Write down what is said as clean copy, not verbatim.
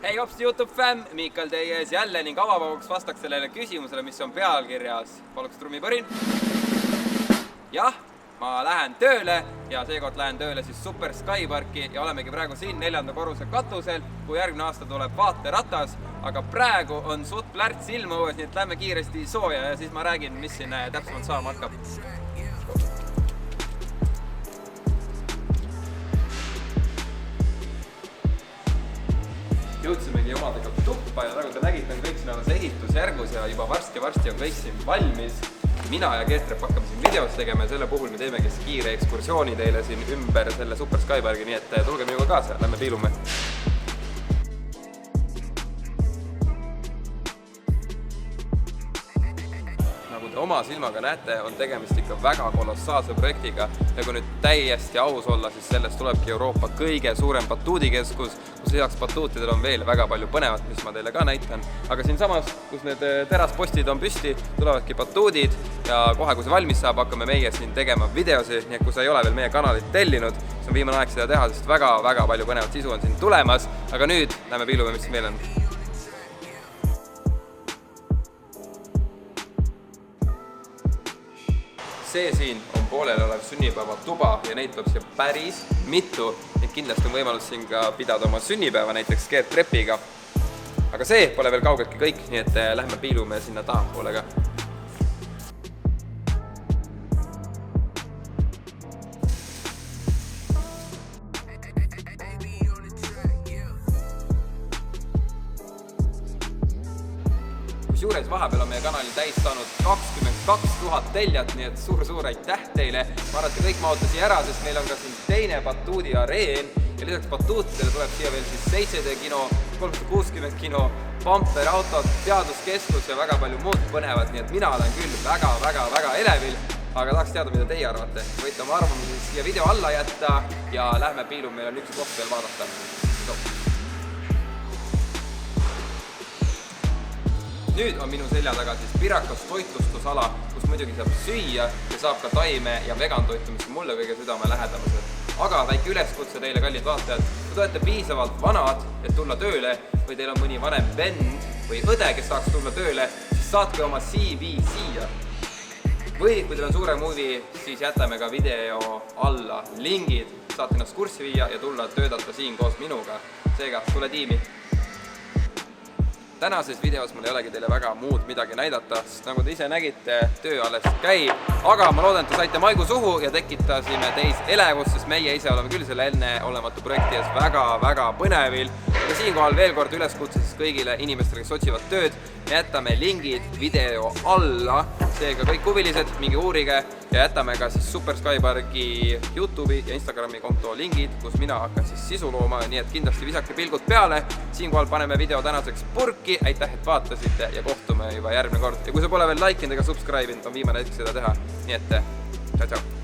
Hei hops YouTube fam, Miikal teie ees jälle ning avavauks vastaks sellele küsimusele, mis on pealkirjas. Paluks trummipõrin. Jah, ma lähen tööle ja seekord lähen tööle siis Super Skyparki ja olemegi praegu siin 4. korruse katusel, kui järgmine aasta tuleb vaateratas, aga praegu on suht plärts ilma õues, nii et lähme kiiresti sooja ja siis ma räägin, mis siin täpsemalt saama hakkab. Jõudsimegi omadega tuppa ja nagu te nägite, on kõik siin alles ehitusjärgus ja juba varsti on kõik siin valmis. Mina ja Keetrep hakkame siin videos tegema ja selle puhul me teemegi kiire ekskursiooni teile siin ümber selle Super Skyparki, nii et tulge minuga kaasa, lähme piilume. Nagu te oma silmaga näete, on tegemist ikka väga kolossaalse projektiga ja kui nüüd täiesti aus olla, siis sellest tulebki Euroopa kõige suurem batuudikeskus, kus lisaks batuutidel on veel väga palju põnevat, mis ma teile ka näitan. Aga siin samas, kus need teraspostid on püsti, tulevadki batuudid ja kohe, kui see valmis saab, hakkame meie siin tegema videosi, nii et kui sa ei ole veel meie kanalit tellinud, siis on viimane aeg seda teha, sest väga palju põnevat sisu on siin tulemas, aga nüüd lähme piilume, mis meil on. See siin on poolel olev sünnipäeva tuba ja neid tuleb siia päris mitu, nii kindlasti on võimalus siin ka pidada oma sünnipäeva näiteks Keertrepiga. Aga see pole veel kaugeltki kõik, nii et lähme piilume sinna tahapoole ka. Juures vahepeal on meie kanalil täis saanud 22 000 teljat, nii et suur aitäh teile. Ma arvan, et kõik maote siia ära, sest meil on ka siin teine batuudi areen ja lisaks batuutidele tuleb siia veel siis 7D kino, 360 kino, bumper-autod, teaduskeskus ja väga palju muud põnevat, nii et mina olen küll väga elevil, aga tahaks teada, mida teie arvate. Võite oma arvamusi siia video alla jätta ja lähme piilume, meil on üks koht veel vaadata. Nüüd on minu selja taga siis Pirakas toitlustusala, kus muidugi saab süüa ja saab ka taime ja vegan toitu, mis on mulle kõige südame lähedamased. Aga väike üleskutse teile, kallid vaatajad, kui te olete piisavalt vanad, et tulla tööle või teil on mõni vanem vend või õde, kes tahaks tulla tööle, siis saatke oma CV siia. Või kui teil on suurem huvi, siis jätame ka video alla lingid, saate ennast kurssi viia ja tulla töötada siin koos minuga. Seega, tule tiimi! Tänases videos mul ei olegi teile väga muud midagi näidata, sest nagu te ise nägite, töö alles käib. Aga ma loodan, et te saite maigu suhu ja tekitasime teis elevust, sest meie ise oleme küll selle enneolematu projekti ees väga põnevil. Aga siinkohal veel kord üleskutse kõigile inimestele, kes otsivad tööd. Jätame lingid video alla, seega kõik huvilised, mingi uurige ja jätame ka siis Super Skyparki YouTube'i ja Instagrami konto lingid, kus mina hakkan siis sisu looma, nii et kindlasti visake pilgud peale. Siinkohal paneme video tänaseks purki, aitäh, et vaatasite ja kohtume juba järgmine kord. Ja kui sa pole veel like'inud ega subscribe'inud, on viimane hetk seda teha. Nii et, tšau!